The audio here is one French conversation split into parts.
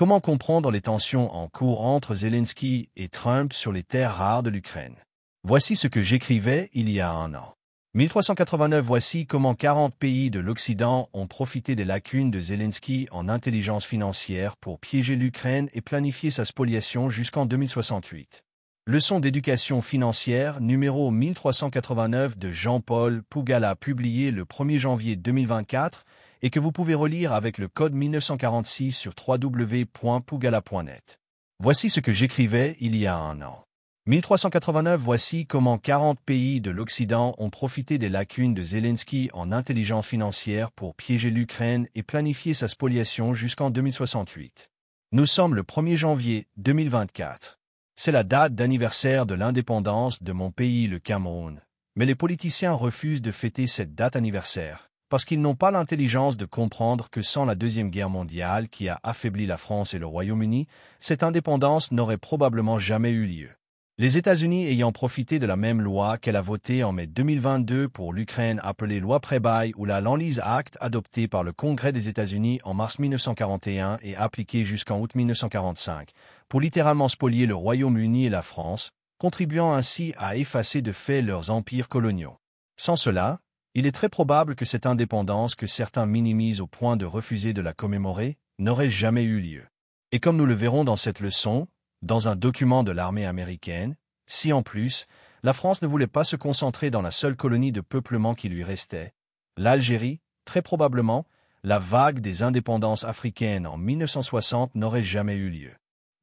Comment comprendre les tensions en cours entre Zelensky et Trump sur les terres rares de l'Ukraine? Voici ce que j'écrivais il y a un an. 1389. Voici comment 40 pays de l'Occident ont profité des lacunes de Zelensky en intelligence financière pour piéger l'Ukraine et planifier sa spoliation jusqu'en 2068. Leçon d'éducation financière numéro 1389 de Jean-Paul Pougala, publié le 1er janvier 2024 et que vous pouvez relire avec le code 1946 sur www.pougala.net. Voici ce que j'écrivais il y a un an. 1389. Voici comment 40 pays de l'Occident ont profité des lacunes de Zelensky en intelligence financière pour piéger l'Ukraine et planifier sa spoliation jusqu'en 2068. Nous sommes le 1er janvier 2024. C'est la date d'anniversaire de l'indépendance de mon pays, le Cameroun. Mais les politiciens refusent de fêter cette date anniversaire, parce qu'ils n'ont pas l'intelligence de comprendre que sans la Deuxième Guerre mondiale qui a affaibli la France et le Royaume-Uni, cette indépendance n'aurait probablement jamais eu lieu. Les États-Unis ayant profité de la même loi qu'elle a votée en mai 2022 pour l'Ukraine appelée loi Prebuy ou la Land-Lease Act adoptée par le Congrès des États-Unis en mars 1941 et appliquée jusqu'en août 1945, pour littéralement spolier le Royaume-Uni et la France, contribuant ainsi à effacer de fait leurs empires coloniaux. Sans cela, il est très probable que cette indépendance que certains minimisent au point de refuser de la commémorer n'aurait jamais eu lieu. Et comme nous le verrons dans cette leçon, dans un document de l'armée américaine, si en plus, la France ne voulait pas se concentrer dans la seule colonie de peuplement qui lui restait, l'Algérie, très probablement, la vague des indépendances africaines en 1960 n'aurait jamais eu lieu.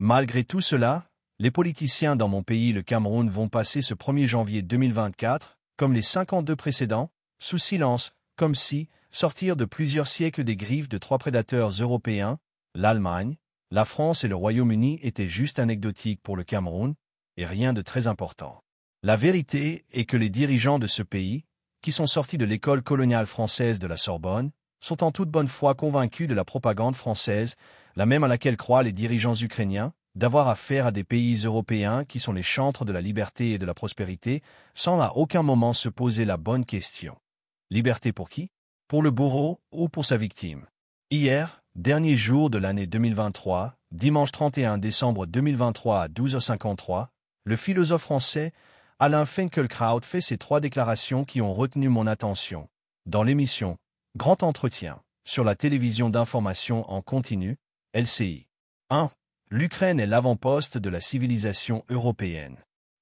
Malgré tout cela, les politiciens dans mon pays, le Cameroun, vont passer ce 1er janvier 2024, comme les 52 précédents, sous silence, comme si, sortir de plusieurs siècles des griffes de 3 prédateurs européens, l'Allemagne, la France et le Royaume-Uni, étaient juste anecdotiques pour le Cameroun, et rien de très important. La vérité est que les dirigeants de ce pays, qui sont sortis de l'école coloniale française de la Sorbonne, sont en toute bonne foi convaincus de la propagande française, la même à laquelle croient les dirigeants ukrainiens, d'avoir affaire à des pays européens qui sont les chantres de la liberté et de la prospérité, sans à aucun moment se poser la bonne question. Liberté pour qui? Pour le bourreau ou pour sa victime? Hier, dernier jour de l'année 2023, dimanche 31 décembre 2023 à 12h53, le philosophe français Alain Finkielkraut fait ces 3 déclarations qui ont retenu mon attention. Dans l'émission Grand Entretien, sur la télévision d'information en continu, LCI. 1. L'Ukraine est l'avant-poste de la civilisation européenne.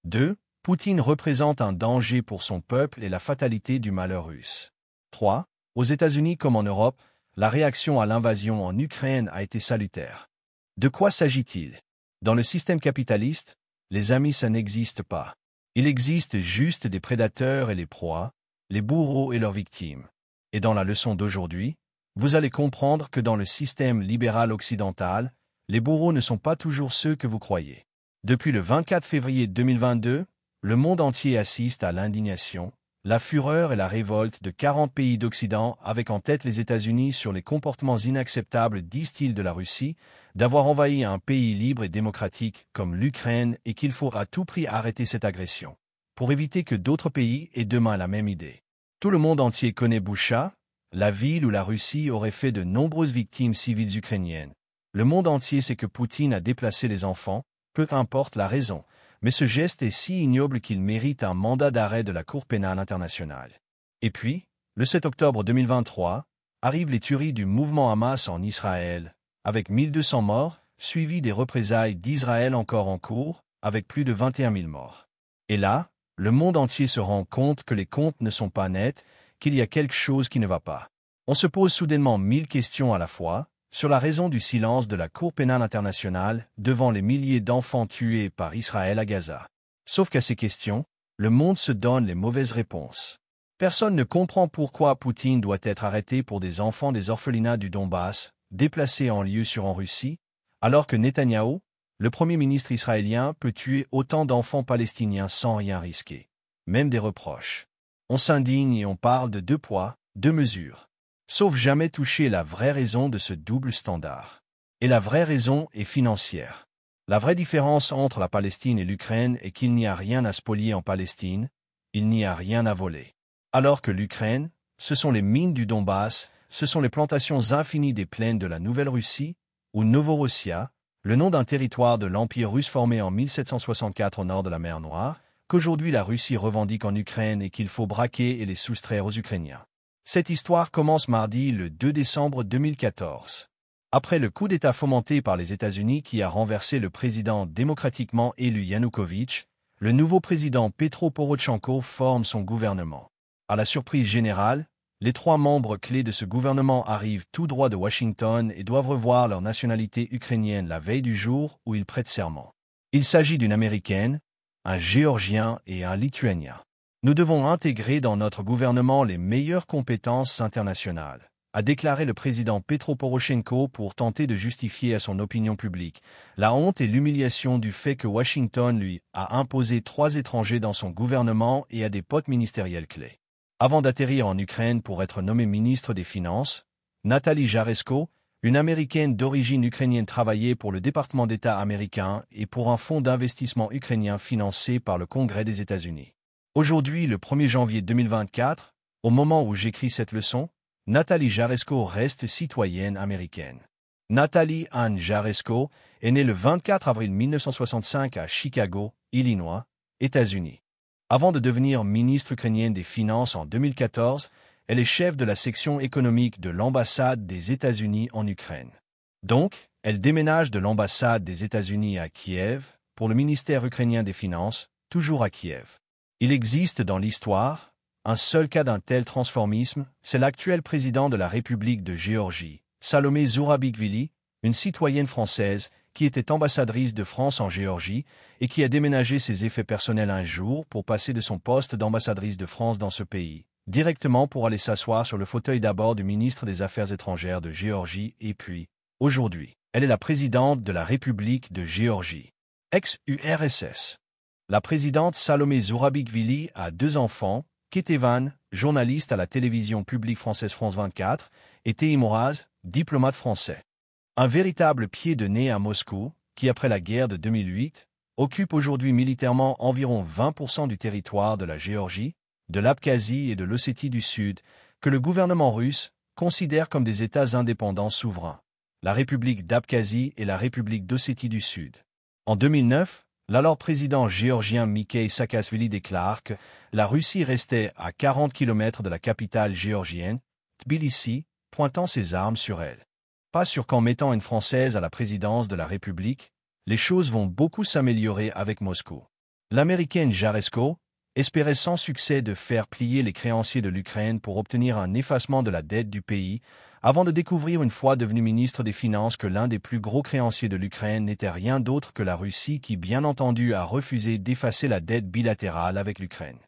2. Poutine représente un danger pour son peuple et la fatalité du malheur russe. 3. Aux États-Unis comme en Europe, la réaction à l'invasion en Ukraine a été salutaire. De quoi s'agit-il? Dans le système capitaliste, les amis, ça n'existe pas. Il existe juste des prédateurs et les proies, les bourreaux et leurs victimes. Et dans la leçon d'aujourd'hui, vous allez comprendre que dans le système libéral occidental, les bourreaux ne sont pas toujours ceux que vous croyez. Depuis le 24 février 2022, le monde entier assiste à l'indignation, la fureur et la révolte de 40 pays d'Occident, avec en tête les États-Unis, sur les comportements inacceptables, disent-ils, de la Russie, d'avoir envahi un pays libre et démocratique comme l'Ukraine, et qu'il faut à tout prix arrêter cette agression, pour éviter que d'autres pays aient demain la même idée. Tout le monde entier connaît Boutcha, la ville où la Russie aurait fait de nombreuses victimes civiles ukrainiennes. Le monde entier sait que Poutine a déplacé les enfants, peu importe la raison, mais ce geste est si ignoble qu'il mérite un mandat d'arrêt de la Cour pénale internationale. Et puis, le 7 octobre 2023, arrivent les tueries du mouvement Hamas en Israël, avec 1200 morts, suivies des représailles d'Israël encore en cours, avec plus de 21 000 morts. Et là, le monde entier se rend compte que les comptes ne sont pas nets, qu'il y a quelque chose qui ne va pas. On se pose soudainement 1000 questions à la fois, sur la raison du silence de la Cour pénale internationale devant les milliers d'enfants tués par Israël à Gaza. Sauf qu'à ces questions, le monde se donne les mauvaises réponses. Personne ne comprend pourquoi Poutine doit être arrêté pour des enfants des orphelinats du Donbass, déplacés en lieu sûr en Russie, alors que Netanyahou, le premier ministre israélien, peut tuer autant d'enfants palestiniens sans rien risquer. Même des reproches. On s'indigne et on parle de 2 poids, 2 mesures. Sauf jamais toucher la vraie raison de ce double standard. Et la vraie raison est financière. La vraie différence entre la Palestine et l'Ukraine est qu'il n'y a rien à spolier en Palestine, il n'y a rien à voler. Alors que l'Ukraine, ce sont les mines du Donbass, ce sont les plantations infinies des plaines de la Nouvelle-Russie, ou Novorossia, le nom d'un territoire de l'Empire russe formé en 1764 au nord de la mer Noire, qu'aujourd'hui la Russie revendique en Ukraine et qu'il faut braquer et les soustraire aux Ukrainiens. Cette histoire commence mardi le 2 décembre 2014. Après le coup d'État fomenté par les États-Unis qui a renversé le président démocratiquement élu Yanukovych, le nouveau président Petro Porochenko forme son gouvernement. À la surprise générale, les 3 membres clés de ce gouvernement arrivent tout droit de Washington et doivent revoir leur nationalité ukrainienne la veille du jour où ils prêtent serment. Il s'agit d'une Américaine, un Géorgien et un Lituanien. Nous devons intégrer dans notre gouvernement les meilleures compétences internationales, a déclaré le président Petro Porochenko pour tenter de justifier à son opinion publique la honte et l'humiliation du fait que Washington lui a imposé 3 étrangers dans son gouvernement et à des postes ministériels clés. Avant d'atterrir en Ukraine pour être nommée ministre des Finances, Nathalie Jaresko, une Américaine d'origine ukrainienne travaillait pour le département d'État américain et pour un fonds d'investissement ukrainien financé par le Congrès des États-Unis. Aujourd'hui, le 1er janvier 2024, au moment où j'écris cette leçon, Nathalie Jaresko reste citoyenne américaine. Nathalie Anne Jaresko est née le 24 avril 1965 à Chicago, Illinois, États-Unis. Avant de devenir ministre ukrainienne des Finances en 2014, elle est chef de la section économique de l'ambassade des États-Unis en Ukraine. Donc, elle déménage de l'ambassade des États-Unis à Kiev pour le ministère ukrainien des Finances, toujours à Kiev. Il existe dans l'histoire un seul cas d'un tel transformisme, c'est l'actuel président de la République de Géorgie, Salomé Zourabichvili, une citoyenne française qui était ambassadrice de France en Géorgie et qui a déménagé ses effets personnels un jour pour passer de son poste d'ambassadrice de France dans ce pays, directement pour aller s'asseoir sur le fauteuil d'abord du ministre des Affaires étrangères de Géorgie et puis, aujourd'hui, elle est la présidente de la République de Géorgie, ex-URSS. La présidente Salomé Zourabichvili a 2 enfants, Ketevan, journaliste à la télévision publique française France 24, et Teimoraz, diplomate français. Un véritable pied de nez à Moscou, qui après la guerre de 2008, occupe aujourd'hui militairement environ 20% du territoire de la Géorgie, de l'Abkhazie et de l'Ossétie du Sud, que le gouvernement russe considère comme des États indépendants souverains, la République d'Abkhazie et la République d'Ossétie du Sud. En 2009, l'alors président géorgien Mikhail Saakashvili déclare que la Russie restait à 40 km de la capitale géorgienne, Tbilissi, pointant ses armes sur elle. Pas sûr qu'en mettant une Française à la présidence de la République, les choses vont beaucoup s'améliorer avec Moscou. L'Américaine Jaresko espérait sans succès de faire plier les créanciers de l'Ukraine pour obtenir un effacement de la dette du pays, avant de découvrir une fois devenue ministre des Finances que l'un des plus gros créanciers de l'Ukraine n'était rien d'autre que la Russie qui bien entendu a refusé d'effacer la dette bilatérale avec l'Ukraine.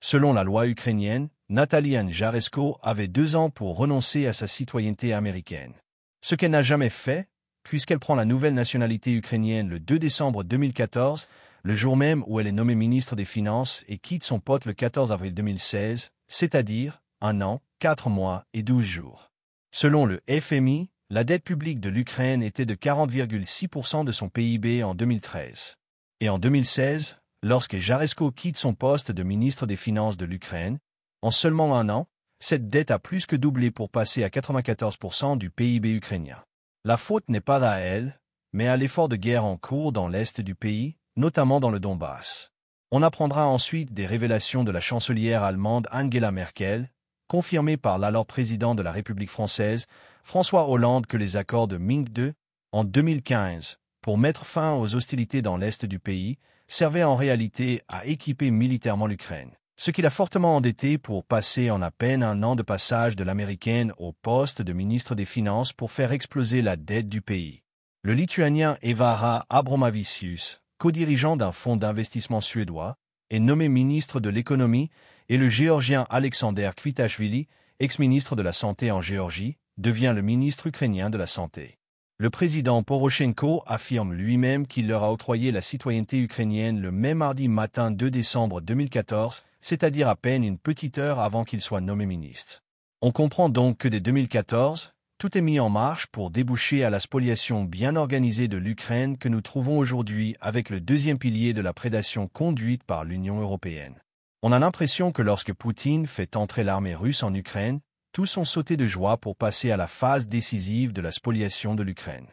Selon la loi ukrainienne, Nathalie Anne Jaresko avait 2 ans pour renoncer à sa citoyenneté américaine. Ce qu'elle n'a jamais fait, puisqu'elle prend la nouvelle nationalité ukrainienne le 2 décembre 2014, le jour même où elle est nommée ministre des Finances et quitte son poste le 14 avril 2016, c'est-à-dire 1 an, 4 mois et 12 jours. Selon le FMI, la dette publique de l'Ukraine était de 40,6% de son PIB en 2013. Et en 2016, lorsque Jaresko quitte son poste de ministre des Finances de l'Ukraine, en seulement 1 an, cette dette a plus que doublé pour passer à 94% du PIB ukrainien. La faute n'est pas à elle, mais à l'effort de guerre en cours dans l'est du pays, notamment dans le Donbass. On apprendra ensuite des révélations de la chancelière allemande Angela Merkel, confirmées par l'alors président de la République française, François Hollande, que les accords de Minsk II, en 2015, pour mettre fin aux hostilités dans l'est du pays, servaient en réalité à équiper militairement l'Ukraine, ce qui l'a fortement endetté pour passer en à peine 1 an de passage de l'américaine au poste de ministre des Finances pour faire exploser la dette du pays. Le lituanien Evara Abromavicius, co-dirigeant d'un fonds d'investissement suédois, est nommé ministre de l'économie et le géorgien Alexander Kvitashvili, ex-ministre de la Santé en Géorgie, devient le ministre ukrainien de la Santé. Le président Porochenko affirme lui-même qu'il leur a octroyé la citoyenneté ukrainienne le même mardi matin 2 décembre 2014, c'est-à-dire à peine une petite heure avant qu'il soit nommé ministre. On comprend donc que dès 2014, tout est mis en marche pour déboucher à la spoliation bien organisée de l'Ukraine que nous trouvons aujourd'hui avec le 2e pilier de la prédation conduite par l'Union européenne. On a l'impression que lorsque Poutine fait entrer l'armée russe en Ukraine, tous ont sauté de joie pour passer à la phase décisive de la spoliation de l'Ukraine.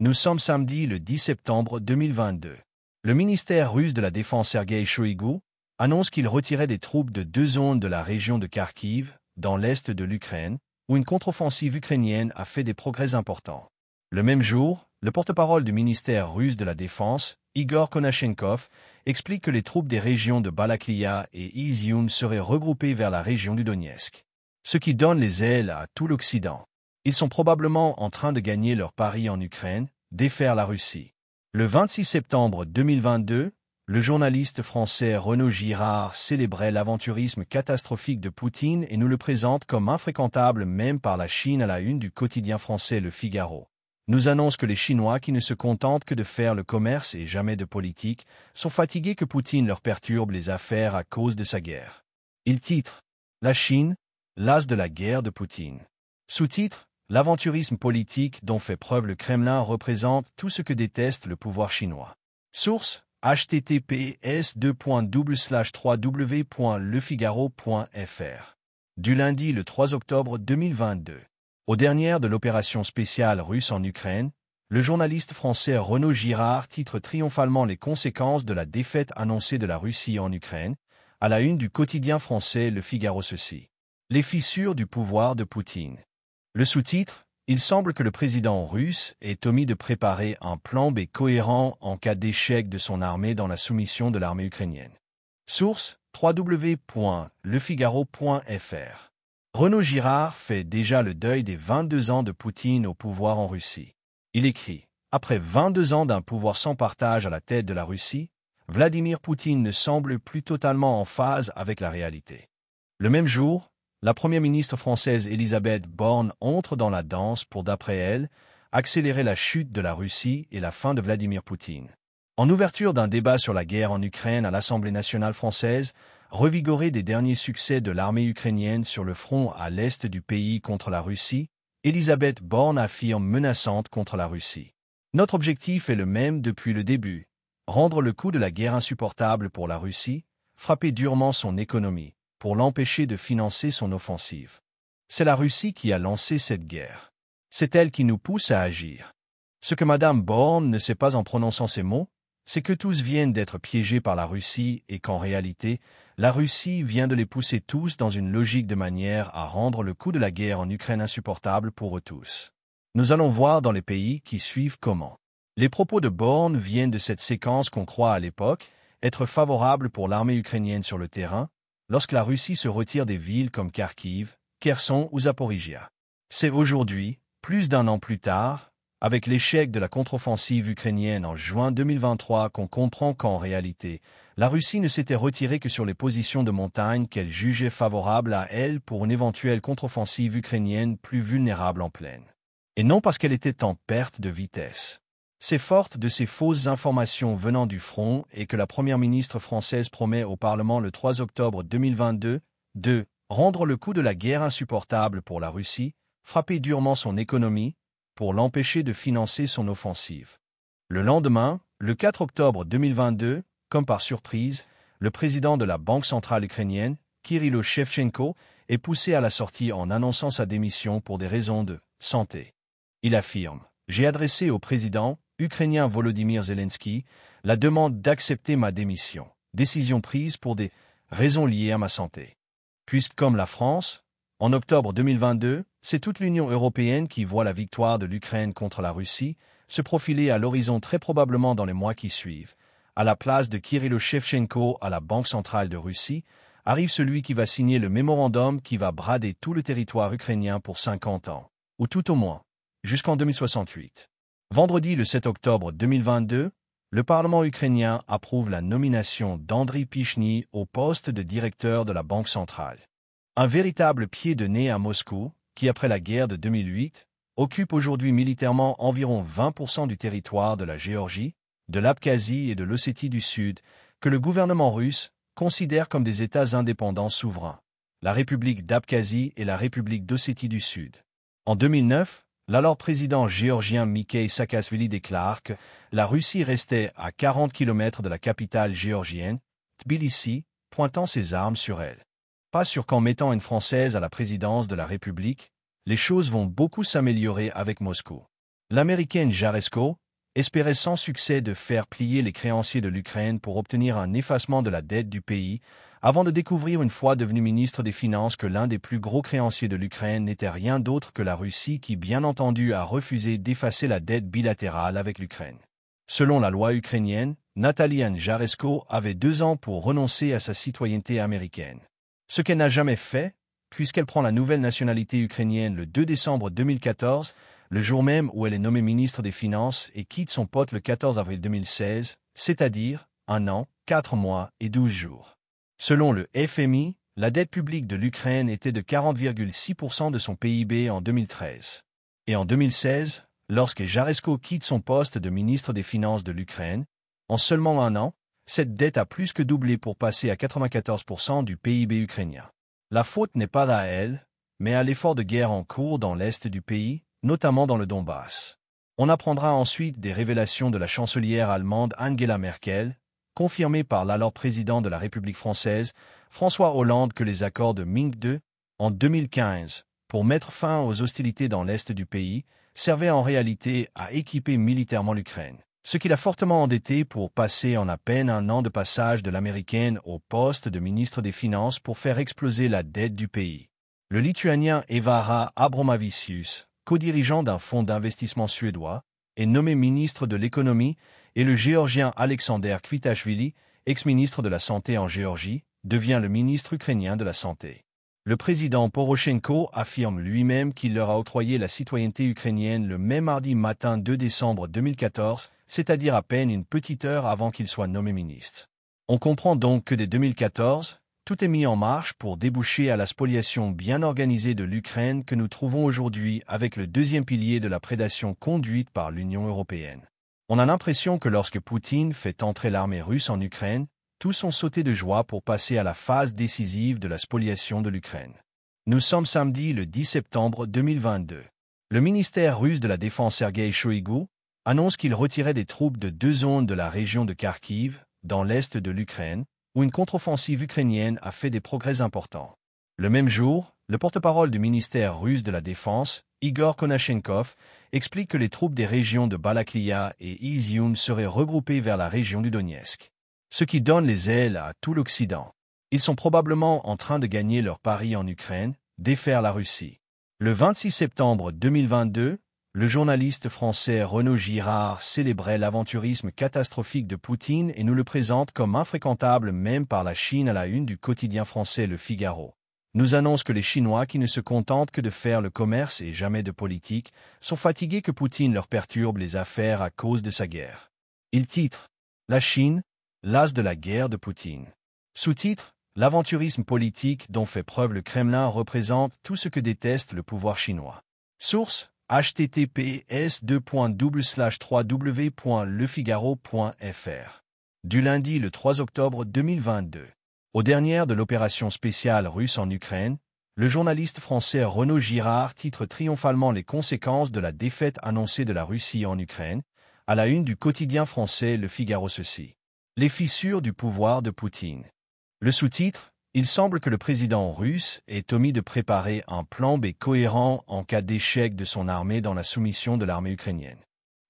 Nous sommes samedi le 10 septembre 2022. Le ministère russe de la Défense Sergueï Shoigu annonce qu'il retirait des troupes de 2 zones de la région de Kharkiv, dans l'est de l'Ukraine, où une contre-offensive ukrainienne a fait des progrès importants. Le même jour, le porte-parole du ministère russe de la Défense, Igor Konashenkov, explique que les troupes des régions de Balaklia et Izium seraient regroupées vers la région du Donetsk. Ce qui donne les ailes à tout l'Occident. Ils sont probablement en train de gagner leur pari en Ukraine, défaire la Russie. Le 26 septembre 2022, le journaliste français Renaud Girard célébrait l'aventurisme catastrophique de Poutine et nous le présente comme infréquentable même par la Chine à la une du quotidien français Le Figaro. Nous annonce que les Chinois qui ne se contentent que de faire le commerce et jamais de politique sont fatigués que Poutine leur perturbe les affaires à cause de sa guerre. Il titre « La Chine, l'as de la guerre de Poutine ». Sous-titre « L'aventurisme politique dont fait preuve le Kremlin représente tout ce que déteste le pouvoir chinois ». Source https://www.lefigaro.fr. Du lundi le 3 octobre 2022. Aux dernières de l'opération spéciale russe en Ukraine, le journaliste français Renaud Girard titre triomphalement les conséquences de la défaite annoncée de la Russie en Ukraine, à la une du quotidien français Le Figaro ceci. Les fissures du pouvoir de Poutine. Le sous-titre, il semble que le président russe ait omis de préparer un plan B cohérent en cas d'échec de son armée dans la soumission de l'armée ukrainienne. Source www.lefigaro.fr. Renaud Girard fait déjà le deuil des 22 ans de Poutine au pouvoir en Russie. Il écrit « Après 22 ans d'un pouvoir sans partage à la tête de la Russie, Vladimir Poutine ne semble plus totalement en phase avec la réalité. » Le même jour, la première ministre française Elisabeth Borne entre dans la danse pour, d'après elle, accélérer la chute de la Russie et la fin de Vladimir Poutine. En ouverture d'un débat sur la guerre en Ukraine à l'Assemblée nationale française, revigorée des derniers succès de l'armée ukrainienne sur le front à l'est du pays contre la Russie, Elisabeth Borne affirme menaçante contre la Russie. Notre objectif est le même depuis le début, rendre le coût de la guerre insupportable pour la Russie, frapper durement son économie, pour l'empêcher de financer son offensive. C'est la Russie qui a lancé cette guerre. C'est elle qui nous pousse à agir. Ce que Madame Borne ne sait pas en prononçant ces mots, c'est que tous viennent d'être piégés par la Russie et qu'en réalité, la Russie vient de les pousser tous dans une logique de manière à rendre le coût de la guerre en Ukraine insupportable pour eux tous. Nous allons voir dans les pays qui suivent comment. Les propos de Borne viennent de cette séquence qu'on croit à l'époque être favorable pour l'armée ukrainienne sur le terrain, lorsque la Russie se retire des villes comme Kharkiv, Kherson ou Zaporizhia. C'est aujourd'hui, plus d'un an plus tard, avec l'échec de la contre-offensive ukrainienne en juin 2023 qu'on comprend qu'en réalité, la Russie ne s'était retirée que sur les positions de montagne qu'elle jugeait favorables à elle pour une éventuelle contre-offensive ukrainienne plus vulnérable en plaine. Et non parce qu'elle était en perte de vitesse. C'est forte de ces fausses informations venant du front et que la première ministre française promet au Parlement le 3 octobre 2022 de rendre le coût de la guerre insupportable pour la Russie, frapper durement son économie, pour l'empêcher de financer son offensive. Le lendemain, le 4 octobre 2022, comme par surprise, le président de la Banque centrale ukrainienne, Kyrylo Shevchenko, est poussé à la sortie en annonçant sa démission pour des raisons de santé. Il affirme « J'ai adressé au président ukrainien Volodymyr Zelensky la demande d'accepter ma démission, décision prise pour des raisons liées à ma santé. Puisque comme la France, en octobre 2022, c'est toute l'Union européenne qui voit la victoire de l'Ukraine contre la Russie se profiler à l'horizon très probablement dans les mois qui suivent. À la place de Kyrylo Shevchenko à la Banque centrale de Russie, arrive celui qui va signer le mémorandum qui va brader tout le territoire ukrainien pour 50 ans, ou tout au moins, jusqu'en 2068. Vendredi le 7 octobre 2022, le Parlement ukrainien approuve la nomination d'Andriy Pichny au poste de directeur de la Banque centrale. Un véritable pied de nez à Moscou, qui après la guerre de 2008, occupe aujourd'hui militairement environ 20% du territoire de la Géorgie, de l'Abkhazie et de l'Ossétie du Sud, que le gouvernement russe considère comme des États indépendants souverains, la République d'Abkhazie et la République d'Ossétie du Sud. En 2009, l'alors président géorgien Mikhail Saakashvili déclare que la Russie restait à 40 km de la capitale géorgienne, Tbilissi, pointant ses armes sur elle. Pas sûr qu'en mettant une Française à la présidence de la République, les choses vont beaucoup s'améliorer avec Moscou. L'américaine Jaresko espérait sans succès de faire plier les créanciers de l'Ukraine pour obtenir un effacement de la dette du pays, avant de découvrir une fois devenu ministre des Finances que l'un des plus gros créanciers de l'Ukraine n'était rien d'autre que la Russie qui, bien entendu, a refusé d'effacer la dette bilatérale avec l'Ukraine. Selon la loi ukrainienne, Natalia Jaresko avait 2 ans pour renoncer à sa citoyenneté américaine. Ce qu'elle n'a jamais fait, puisqu'elle prend la nouvelle nationalité ukrainienne le 2 décembre 2014, le jour même où elle est nommée ministre des Finances et quitte son poste le 14 avril 2016, c'est-à-dire 1 an, 4 mois et 12 jours. Selon le FMI, la dette publique de l'Ukraine était de 40,6% de son PIB en 2013. Et en 2016, lorsque Jaresko quitte son poste de ministre des Finances de l'Ukraine, en seulement 1 an, cette dette a plus que doublé pour passer à 94% du PIB ukrainien. La faute n'est pas à elle, mais à l'effort de guerre en cours dans l'est du pays, notamment dans le Donbass. On apprendra ensuite des révélations de la chancelière allemande Angela Merkel, confirmées par l'alors président de la République française, François Hollande, que les accords de Minsk II, en 2015, pour mettre fin aux hostilités dans l'est du pays, servaient en réalité à équiper militairement l'Ukraine, ce qui l'a fortement endetté pour passer en à peine 1 an de passage de l'américaine au poste de ministre des Finances pour faire exploser la dette du pays. Le Lituanien Evara Abromavicius, co-dirigeant d'un fonds d'investissement suédois, est nommé ministre de l'économie, et le Géorgien Alexander Kvitashvili, ex-ministre de la Santé en Géorgie, devient le ministre ukrainien de la Santé. Le président Poroshenko affirme lui-même qu'il leur a octroyé la citoyenneté ukrainienne le même mardi matin 2 décembre 2014, c'est-à-dire à peine une petite heure avant qu'il soit nommé ministre. On comprend donc que dès 2014, tout est mis en marche pour déboucher à la spoliation bien organisée de l'Ukraine que nous trouvons aujourd'hui avec le deuxième pilier de la prédation conduite par l'Union européenne. On a l'impression que lorsque Poutine fait entrer l'armée russe en Ukraine, tous ont sauté de joie pour passer à la phase décisive de la spoliation de l'Ukraine. Nous sommes samedi le 10 septembre 2022. Le ministère russe de la Défense Sergei Shoigu annonce qu'il retirait des troupes de 2 zones de la région de Kharkiv, dans l'est de l'Ukraine, où une contre-offensive ukrainienne a fait des progrès importants. Le même jour, le porte-parole du ministère russe de la Défense, Igor Konashenkov, explique que les troupes des régions de Balaklia et Izium seraient regroupées vers la région du Donetsk. Ce qui donne les ailes à tout l'Occident. Ils sont probablement en train de gagner leur pari en Ukraine, défaire la Russie. Le 26 septembre 2022, le journaliste français Renaud Girard célébrait l'aventurisme catastrophique de Poutine et nous le présente comme infréquentable même par la Chine à la une du quotidien français Le Figaro. Nous annonce que les Chinois qui ne se contentent que de faire le commerce et jamais de politique sont fatigués que Poutine leur perturbe les affaires à cause de sa guerre. Il titre « La Chine, l'as de la guerre de Poutine ». Sous-titre « L'aventurisme politique dont fait preuve le Kremlin représente tout ce que déteste le pouvoir chinois ». Source https://www.lefigaro.fr. Du lundi le 3 octobre 2022. Aux dernières de l'opération spéciale russe en Ukraine, le journaliste français Renaud Girard titre triomphalement les conséquences de la défaite annoncée de la Russie en Ukraine, à la une du quotidien français Le Figaro ceci. Les fissures du pouvoir de Poutine. Le sous-titre, il semble que le président russe ait omis de préparer un plan B cohérent en cas d'échec de son armée dans la soumission de l'armée ukrainienne.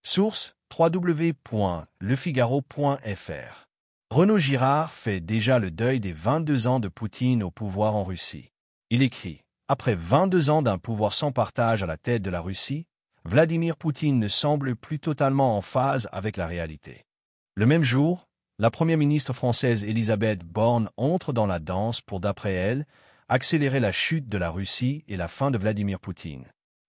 Source www.lefigaro.fr. Renaud Girard fait déjà le deuil des 22 ans de Poutine au pouvoir en Russie. Il écrit « Après 22 ans d'un pouvoir sans partage à la tête de la Russie, Vladimir Poutine ne semble plus totalement en phase avec la réalité. » Le même jour, la première ministre française Elisabeth Borne entre dans la danse pour, d'après elle, accélérer la chute de la Russie et la fin de Vladimir Poutine.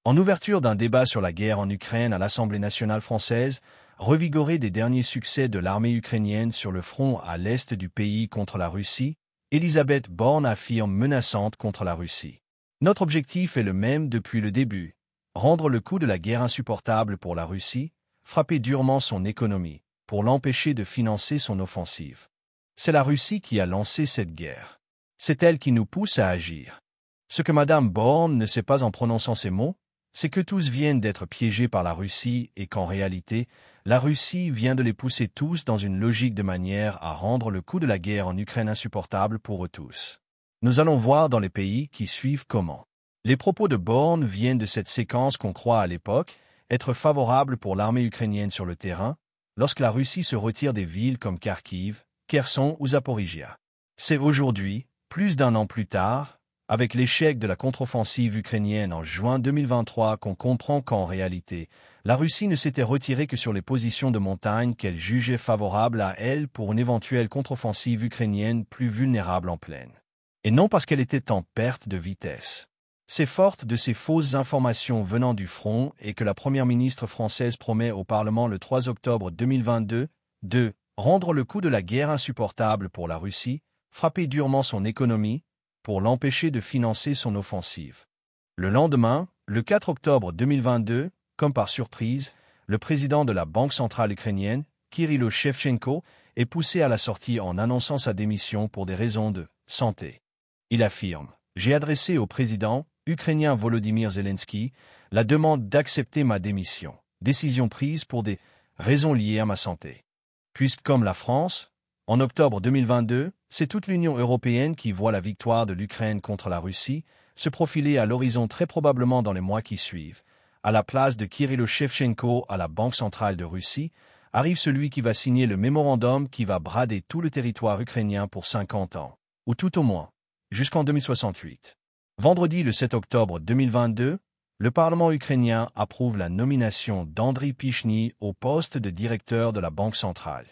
En ouverture d'un débat sur la guerre en Ukraine à l'Assemblée nationale française, revigorée des derniers succès de l'armée ukrainienne sur le front à l'est du pays contre la Russie, Elisabeth Borne affirme menaçante contre la Russie. Notre objectif est le même depuis le début, rendre le coût de la guerre insupportable pour la Russie, frapper durement son économie, pour l'empêcher de financer son offensive. C'est la Russie qui a lancé cette guerre. C'est elle qui nous pousse à agir. Ce que Madame Borne ne sait pas en prononçant ces mots, c'est que tous viennent d'être piégés par la Russie et qu'en réalité, la Russie vient de les pousser tous dans une logique de manière à rendre le coût de la guerre en Ukraine insupportable pour eux tous. Nous allons voir dans les pays qui suivent comment. Les propos de Borne viennent de cette séquence qu'on croit à l'époque, être favorable pour l'armée ukrainienne sur le terrain, lorsque la Russie se retire des villes comme Kharkiv, Kherson ou Zaporizhia. C'est aujourd'hui, plus d'un an plus tard, avec l'échec de la contre-offensive ukrainienne en juin 2023 qu'on comprend qu'en réalité, la Russie ne s'était retirée que sur les positions de montagne qu'elle jugeait favorables à elle pour une éventuelle contre-offensive ukrainienne plus vulnérable en plaine. Et non parce qu'elle était en perte de vitesse. C'est forte de ces fausses informations venant du front et que la première ministre française promet au Parlement le 3 octobre 2022 de rendre le coût de la guerre insupportable pour la Russie, frapper durement son économie, pour l'empêcher de financer son offensive. Le lendemain, le 4 octobre 2022, comme par surprise, le président de la Banque centrale ukrainienne, Kyrylo Shevchenko, est poussé à la sortie en annonçant sa démission pour des raisons de santé. Il affirme « J'ai adressé au président ukrainien Volodymyr Zelensky la demande d'accepter ma démission, décision prise pour des raisons liées à ma santé. Puisque comme la France, en octobre 2022, c'est toute l'Union européenne qui voit la victoire de l'Ukraine contre la Russie se profiler à l'horizon très probablement dans les mois qui suivent. À la place de Kyrylo Shevchenko à la Banque centrale de Russie, arrive celui qui va signer le mémorandum qui va brader tout le territoire ukrainien pour 50 ans, ou tout au moins, jusqu'en 2068. Vendredi le 7 octobre 2022, le Parlement ukrainien approuve la nomination d'Andriy Pichny au poste de directeur de la Banque centrale.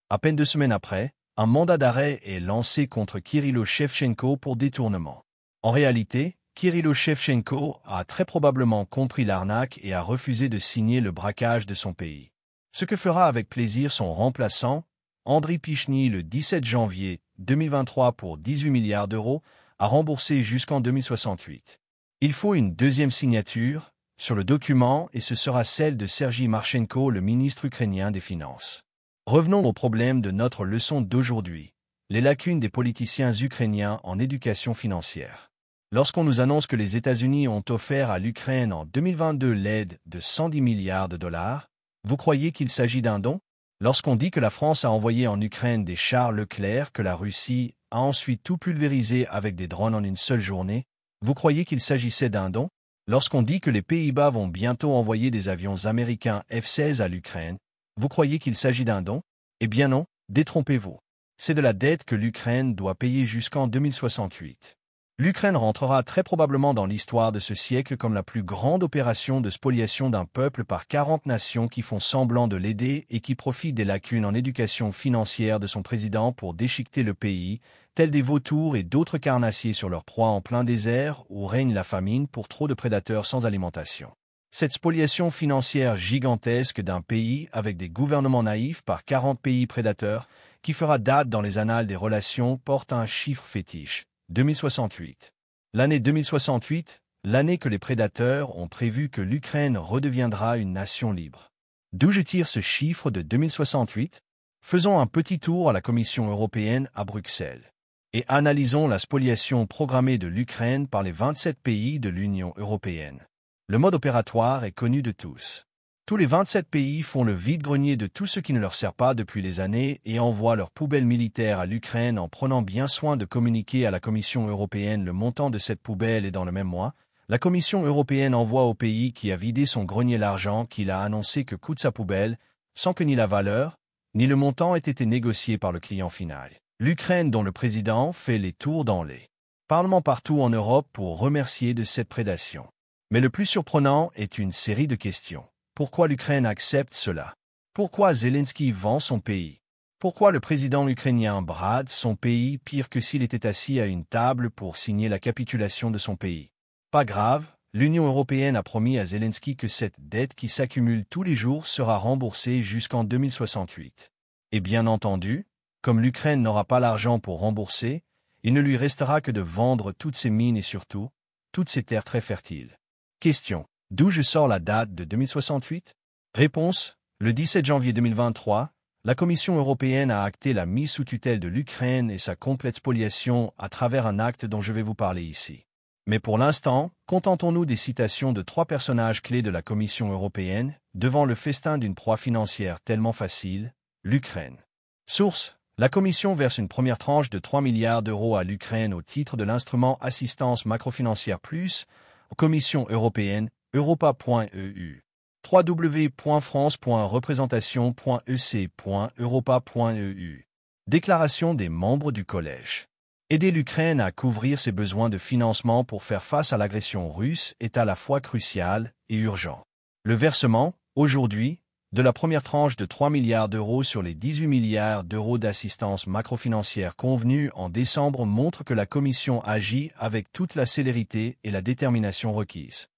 À peine 2 semaines après, un mandat d'arrêt est lancé contre Kyrylo Shevchenko pour détournement. En réalité, Kyrylo Shevchenko a très probablement compris l'arnaque et a refusé de signer le braquage de son pays. Ce que fera avec plaisir son remplaçant, Andriy Pichny, le 17 janvier 2023 pour 18 milliards d'euros, à rembourser jusqu'en 2068. Il faut une deuxième signature sur le document et ce sera celle de Sergei Marchenko, le ministre ukrainien des Finances. Revenons au problème de notre leçon d'aujourd'hui, les lacunes des politiciens ukrainiens en éducation financière. Lorsqu'on nous annonce que les États-Unis ont offert à l'Ukraine en 2022 l'aide de 110 milliards de dollars, vous croyez qu'il s'agit d'un don? Lorsqu'on dit que la France a envoyé en Ukraine des chars Leclerc, que la Russie a ensuite tout pulvérisé avec des drones en une seule journée, vous croyez qu'il s'agissait d'un don? Lorsqu'on dit que les Pays-Bas vont bientôt envoyer des avions américains F-16 à l'Ukraine, vous croyez qu'il s'agit d'un don? Eh bien non, détrompez-vous. C'est de la dette que l'Ukraine doit payer jusqu'en 2068. L'Ukraine rentrera très probablement dans l'histoire de ce siècle comme la plus grande opération de spoliation d'un peuple par 40 nations qui font semblant de l'aider et qui profitent des lacunes en éducation financière de son président pour déchiqueter le pays, tels des vautours et d'autres carnassiers sur leur proie en plein désert où règne la famine pour trop de prédateurs sans alimentation. Cette spoliation financière gigantesque d'un pays avec des gouvernements naïfs par 40 pays prédateurs qui fera date dans les annales des relations porte un chiffre fétiche. 2068. L'année 2068, l'année que les prédateurs ont prévu que l'Ukraine redeviendra une nation libre. D'où je tire ce chiffre de 2068? Faisons un petit tour à la Commission européenne à Bruxelles et analysons la spoliation programmée de l'Ukraine par les 27 pays de l'Union européenne. Le mode opératoire est connu de tous. Tous les 27 pays font le vide-grenier de tout ce qui ne leur sert pas depuis les années et envoient leurs poubelles militaires à l'Ukraine en prenant bien soin de communiquer à la Commission européenne le montant de cette poubelle et dans le même mois, la Commission européenne envoie au pays qui a vidé son grenier l'argent qu'il a annoncé que coûte sa poubelle, sans que ni la valeur, ni le montant aient été négociés par le client final. L'Ukraine dont le président fait les tours dans les parlements partout en Europe pour remercier de cette prédation. Mais le plus surprenant est une série de questions. Pourquoi l'Ukraine accepte cela? Pourquoi Zelensky vend son pays? Pourquoi le président ukrainien brade son pays pire que s'il était assis à une table pour signer la capitulation de son pays? Pas grave, l'Union européenne a promis à Zelensky que cette dette qui s'accumule tous les jours sera remboursée jusqu'en 2068. Et bien entendu, comme l'Ukraine n'aura pas l'argent pour rembourser, il ne lui restera que de vendre toutes ses mines et surtout, toutes ses terres très fertiles. Question. D'où je sors la date de 2068? Réponse. Le 17 janvier 2023, la Commission européenne a acté la mise sous tutelle de l'Ukraine et sa complète spoliation à travers un acte dont je vais vous parler ici. Mais pour l'instant, contentons-nous des citations de 3 personnages clés de la Commission européenne devant le festin d'une proie financière tellement facile, l'Ukraine. Source. La Commission verse une première tranche de 3 milliards d'euros à l'Ukraine au titre de l'instrument Assistance macrofinancière plus, Commission européenne, europa.eu. www.france.représentation.ec.europa.eu. Déclaration des membres du collège. Aider l'Ukraine à couvrir ses besoins de financement pour faire face à l'agression russe est à la fois crucial et urgent. Le versement, aujourd'hui, de la première tranche de 3 milliards d'euros sur les 18 milliards d'euros d'assistance macrofinancière convenue en décembre montre que la Commission agit avec toute la célérité et la détermination requises.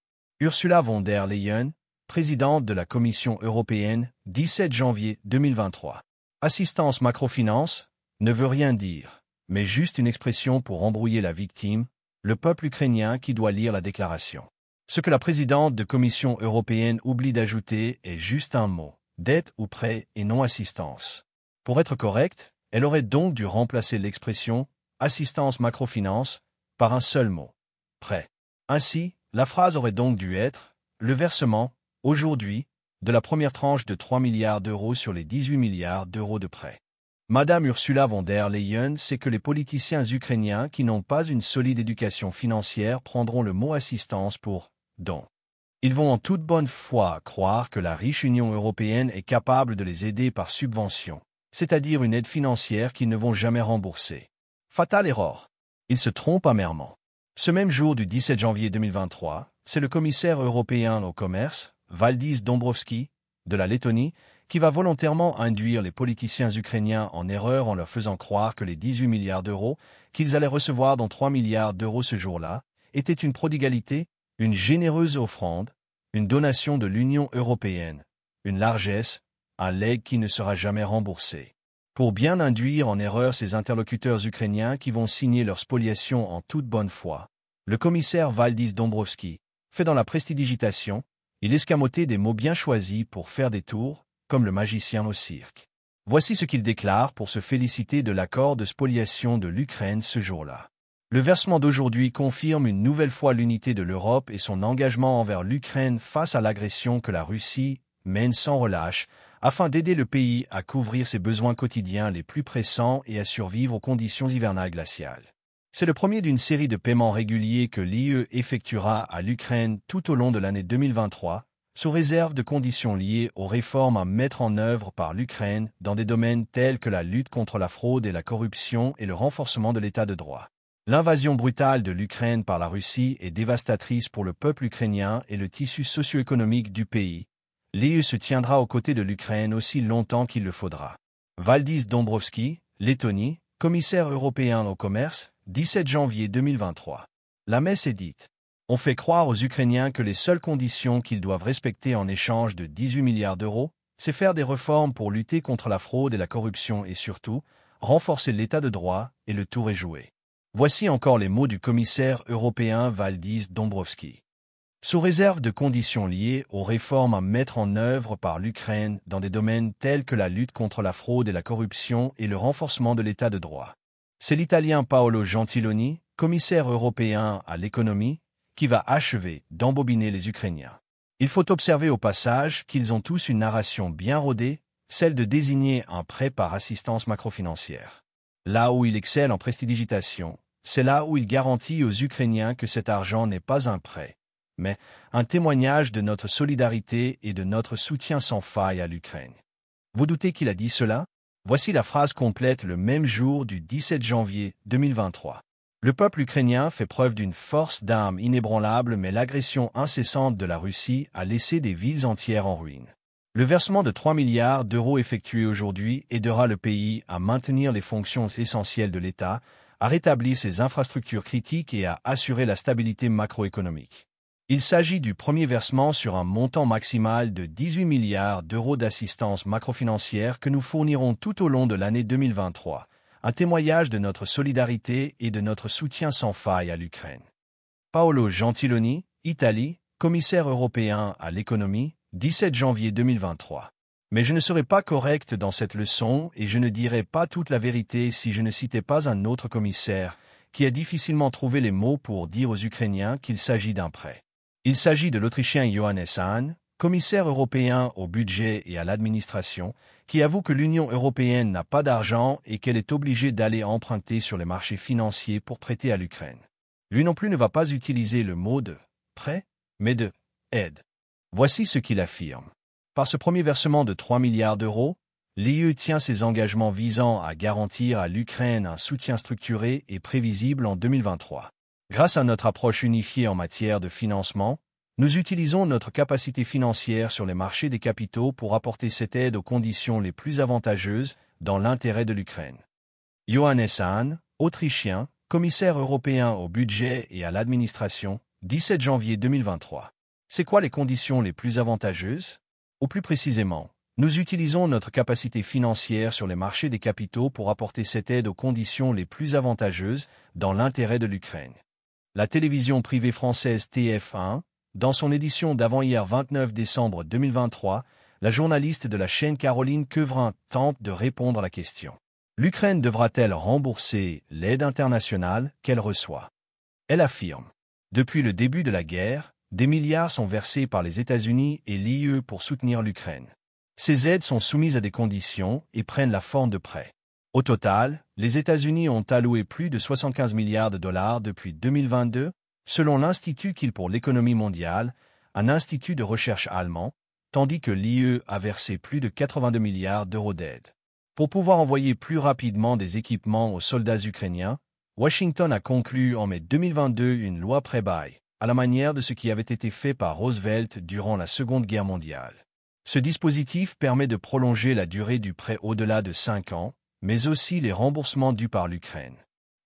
Ursula von der Leyen, présidente de la Commission européenne, 17 janvier 2023. Assistance macrofinance ne veut rien dire, mais juste une expression pour embrouiller la victime, le peuple ukrainien qui doit lire la déclaration. Ce que la présidente de Commission européenne oublie d'ajouter est juste un mot, dette ou prêt et non assistance. Pour être correcte, elle aurait donc dû remplacer l'expression assistance macrofinance par un seul mot, prêt. Ainsi, la phrase aurait donc dû être le versement, aujourd'hui, de la première tranche de 3 milliards d'euros sur les 18 milliards d'euros de prêts. Madame Ursula von der Leyen sait que les politiciens ukrainiens qui n'ont pas une solide éducation financière prendront le mot assistance pour don. Ils vont en toute bonne foi croire que la riche Union européenne est capable de les aider par subvention, c'est-à-dire une aide financière qu'ils ne vont jamais rembourser. Fatale erreur. Ils se trompent amèrement. Ce même jour du 17 janvier 2023, c'est le commissaire européen au commerce, Valdis Dombrovskis, de la Lettonie, qui va volontairement induire les politiciens ukrainiens en erreur en leur faisant croire que les 18 milliards d'euros qu'ils allaient recevoir dont 3 milliards d'euros ce jour-là étaient une prodigalité, une généreuse offrande, une donation de l'Union européenne, une largesse, un legs qui ne sera jamais remboursé. Pour bien induire en erreur ces interlocuteurs ukrainiens qui vont signer leur spoliation en toute bonne foi, le commissaire Valdis Dombrovskis fait dans la prestidigitation, il escamotait des mots bien choisis pour faire des tours, comme le magicien au cirque. Voici ce qu'il déclare pour se féliciter de l'accord de spoliation de l'Ukraine ce jour-là. Le versement d'aujourd'hui confirme une nouvelle fois l'unité de l'Europe et son engagement envers l'Ukraine face à l'agression que la Russie mène sans relâche, afin d'aider le pays à couvrir ses besoins quotidiens les plus pressants et à survivre aux conditions hivernales glaciales. C'est le premier d'une série de paiements réguliers que l'UE effectuera à l'Ukraine tout au long de l'année 2023, sous réserve de conditions liées aux réformes à mettre en œuvre par l'Ukraine dans des domaines tels que la lutte contre la fraude et la corruption et le renforcement de l'état de droit. L'invasion brutale de l'Ukraine par la Russie est dévastatrice pour le peuple ukrainien et le tissu socio-économique du pays. L'UE se tiendra aux côtés de l'Ukraine aussi longtemps qu'il le faudra. Valdis Dombrovskis, Lettonie, commissaire européen au commerce, 17 janvier 2023. La messe est dite. On fait croire aux Ukrainiens que les seules conditions qu'ils doivent respecter en échange de 18 milliards d'euros, c'est faire des réformes pour lutter contre la fraude et la corruption et surtout, renforcer l'état de droit et le tour est joué. Voici encore les mots du commissaire européen Valdis Dombrovskis. Sous réserve de conditions liées aux réformes à mettre en œuvre par l'Ukraine dans des domaines tels que la lutte contre la fraude et la corruption et le renforcement de l'état de droit. C'est l'Italien Paolo Gentiloni, commissaire européen à l'économie, qui va achever d'embobiner les Ukrainiens. Il faut observer au passage qu'ils ont tous une narration bien rodée, celle de désigner un prêt par assistance macrofinancière. Là où il excelle en prestidigitation, c'est là où il garantit aux Ukrainiens que cet argent n'est pas un prêt, mais un témoignage de notre solidarité et de notre soutien sans faille à l'Ukraine. Vous doutez qu'il a dit cela? Voici la phrase complète le même jour du 17 janvier 2023. Le peuple ukrainien fait preuve d'une force d'âme inébranlable, mais l'agression incessante de la Russie a laissé des villes entières en ruine. Le versement de 3 milliards d'euros effectué aujourd'hui aidera le pays à maintenir les fonctions essentielles de l'État, à rétablir ses infrastructures critiques et à assurer la stabilité macroéconomique. Il s'agit du premier versement sur un montant maximal de 18 milliards d'euros d'assistance macrofinancière que nous fournirons tout au long de l'année 2023, un témoignage de notre solidarité et de notre soutien sans faille à l'Ukraine. Paolo Gentiloni, Italie, commissaire européen à l'économie, 17 janvier 2023. Mais je ne serai pas correct dans cette leçon et je ne dirai pas toute la vérité si je ne citais pas un autre commissaire qui a difficilement trouvé les mots pour dire aux Ukrainiens qu'il s'agit d'un prêt. Il s'agit de l'Autrichien Johannes Hahn, commissaire européen au budget et à l'administration, qui avoue que l'Union européenne n'a pas d'argent et qu'elle est obligée d'aller emprunter sur les marchés financiers pour prêter à l'Ukraine. Lui non plus ne va pas utiliser le mot de « prêt », mais de « aide ». Voici ce qu'il affirme. Par ce premier versement de 3 milliards d'euros, l'UE tient ses engagements visant à garantir à l'Ukraine un soutien structuré et prévisible en 2023. Grâce à notre approche unifiée en matière de financement, nous utilisons notre capacité financière sur les marchés des capitaux pour apporter cette aide aux conditions les plus avantageuses dans l'intérêt de l'Ukraine. Johannes Hahn, Autrichien, commissaire européen au budget et à l'administration, 17 janvier 2023. C'est quoi les conditions les plus avantageuses? Ou plus précisément, nous utilisons notre capacité financière sur les marchés des capitaux pour apporter cette aide aux conditions les plus avantageuses dans l'intérêt de l'Ukraine. La télévision privée française TF1, dans son édition d'avant-hier 29 décembre 2023, la journaliste de la chaîne Caroline Quevrin tente de répondre à la question. L'Ukraine devra-t-elle rembourser l'aide internationale qu'elle reçoit? Elle affirme. Depuis le début de la guerre, des milliards sont versés par les États-Unis et l'UE pour soutenir l'Ukraine. Ces aides sont soumises à des conditions et prennent la forme de prêts. Au total, les États-Unis ont alloué plus de 75 milliards de dollars depuis 2022, selon l'Institut Kiel pour l'économie mondiale, un institut de recherche allemand, tandis que l'UE a versé plus de 82 milliards d'euros d'aide. Pour pouvoir envoyer plus rapidement des équipements aux soldats ukrainiens, Washington a conclu en mai 2022 une loi pré-bail, à la manière de ce qui avait été fait par Roosevelt durant la Seconde Guerre mondiale. Ce dispositif permet de prolonger la durée du prêt au-delà de 5 ans, mais aussi les remboursements dus par l'Ukraine.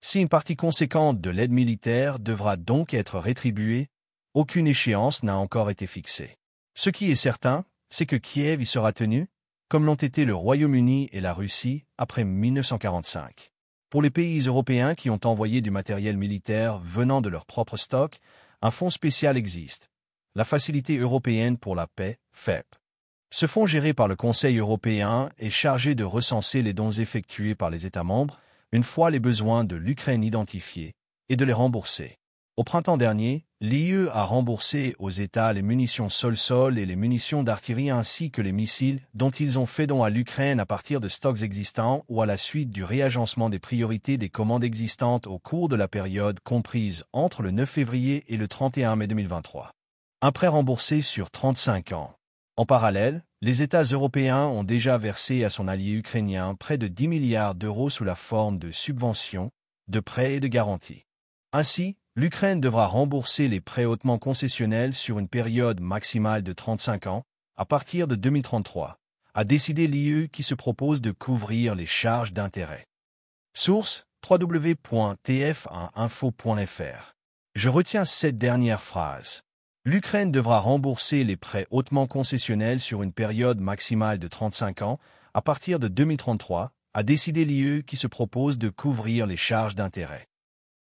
Si une partie conséquente de l'aide militaire devra donc être rétribuée, aucune échéance n'a encore été fixée. Ce qui est certain, c'est que Kiev y sera tenu, comme l'ont été le Royaume-Uni et la Russie après 1945. Pour les pays européens qui ont envoyé du matériel militaire venant de leur propre stock, un fonds spécial existe, la Facilité européenne pour la paix, FEP. Ce fonds géré par le Conseil européen est chargé de recenser les dons effectués par les États membres une fois les besoins de l'Ukraine identifiés et de les rembourser. Au printemps dernier, l'UE a remboursé aux États les munitions sol-sol et les munitions d'artillerie ainsi que les missiles dont ils ont fait don à l'Ukraine à partir de stocks existants ou à la suite du réagencement des priorités des commandes existantes au cours de la période comprise entre le 9 février et le 31 mai 2023. Un prêt remboursé sur 35 ans. En parallèle, les États européens ont déjà versé à son allié ukrainien près de 10 milliards d'euros sous la forme de subventions, de prêts et de garanties. Ainsi, l'Ukraine devra rembourser les prêts hautement concessionnels sur une période maximale de 35 ans, à partir de 2033, a décidé l'UE qui se propose de couvrir les charges d'intérêt. Source www.tf1info.fr. Je retiens cette dernière phrase. L'Ukraine devra rembourser les prêts hautement concessionnels sur une période maximale de 35 ans, à partir de 2033, a décidé l'UE qui se propose de couvrir les charges d'intérêt.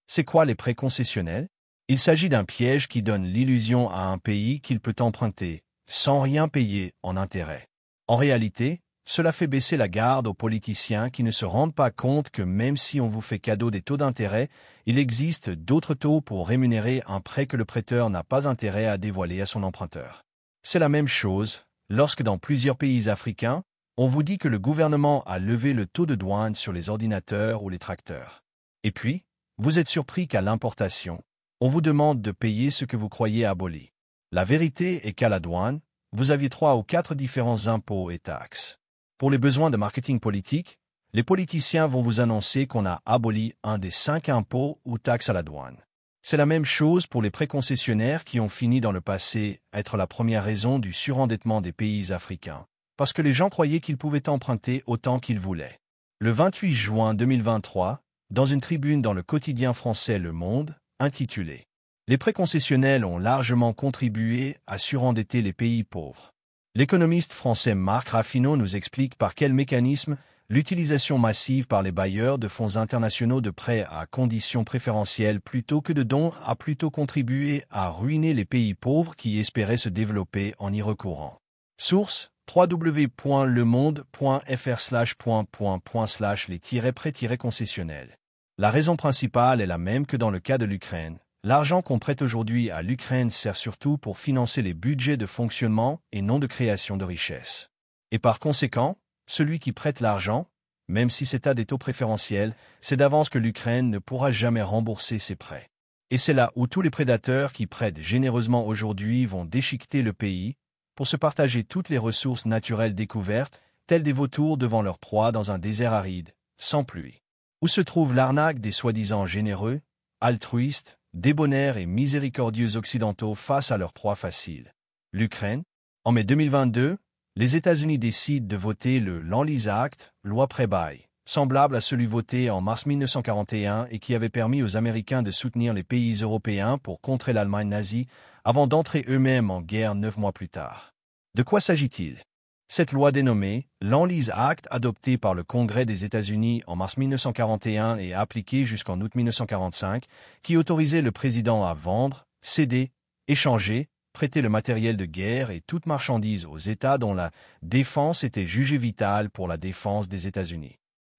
C'est quoi les prêts concessionnels? Il s'agit d'un piège qui donne l'illusion à un pays qu'il peut emprunter, sans rien payer en intérêt. En réalité, cela fait baisser la garde aux politiciens qui ne se rendent pas compte que même si on vous fait cadeau des taux d'intérêt, il existe d'autres taux pour rémunérer un prêt que le prêteur n'a pas intérêt à dévoiler à son emprunteur. C'est la même chose lorsque dans plusieurs pays africains, on vous dit que le gouvernement a levé le taux de douane sur les ordinateurs ou les tracteurs. Et puis, vous êtes surpris qu'à l'importation, on vous demande de payer ce que vous croyez aboli. La vérité est qu'à la douane, vous aviez 3 ou 4 différents impôts et taxes. Pour les besoins de marketing politique, les politiciens vont vous annoncer qu'on a aboli un des 5 impôts ou taxes à la douane. C'est la même chose pour les prêts concessionnaires qui ont fini dans le passé être la première raison du surendettement des pays africains, parce que les gens croyaient qu'ils pouvaient emprunter autant qu'ils voulaient. Le 28 juin 2023, dans une tribune dans le quotidien français Le Monde, intitulée « Les prêts concessionnels ont largement contribué à surendetter les pays pauvres ». L'économiste français Marc Raffineau nous explique par quel mécanisme l'utilisation massive par les bailleurs de fonds internationaux de prêts à conditions préférentielles plutôt que de dons a plutôt contribué à ruiner les pays pauvres qui espéraient se développer en y recourant. Source www.lemondefr.les-prêts-concessionnels. La raison principale est la même que dans le cas de l'Ukraine. L'argent qu'on prête aujourd'hui à l'Ukraine sert surtout pour financer les budgets de fonctionnement et non de création de richesse. Et par conséquent, celui qui prête l'argent, même si c'est à des taux préférentiels, c'est d'avance que l'Ukraine ne pourra jamais rembourser ses prêts. Et c'est là où tous les prédateurs qui prêtent généreusement aujourd'hui vont déchiqueter le pays, pour se partager toutes les ressources naturelles découvertes, telles des vautours devant leur proie dans un désert aride, sans pluie. Où se trouve l'arnaque des soi-disant généreux, altruistes, débonnaires et miséricordieux occidentaux face à leur proie facile? L'Ukraine. En mai 2022, les États-Unis décident de voter le Land-Lease Act, loi pré-bail, semblable à celui voté en mars 1941 et qui avait permis aux Américains de soutenir les pays européens pour contrer l'Allemagne nazie avant d'entrer eux-mêmes en guerre 9 mois plus tard. De quoi s'agit-il? Cette loi dénommée Land-Lease Act, adoptée par le Congrès des États-Unis en mars 1941 et appliquée jusqu'en août 1945, qui autorisait le président à vendre, céder, échanger, prêter le matériel de guerre et toute marchandise aux États dont la défense était jugée vitale pour la défense des États-Unis.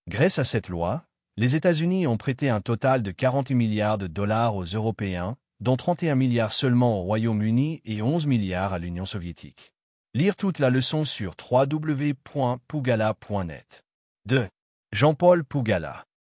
Grâce à cette loi, les États-Unis ont prêté un total de 48 milliards de dollars aux Européens, dont 31 milliards seulement au Royaume-Uni et 11 milliards à l'Union soviétique. Lire toute la leçon sur www.pougala.net. 2. Jean-Paul Pougala.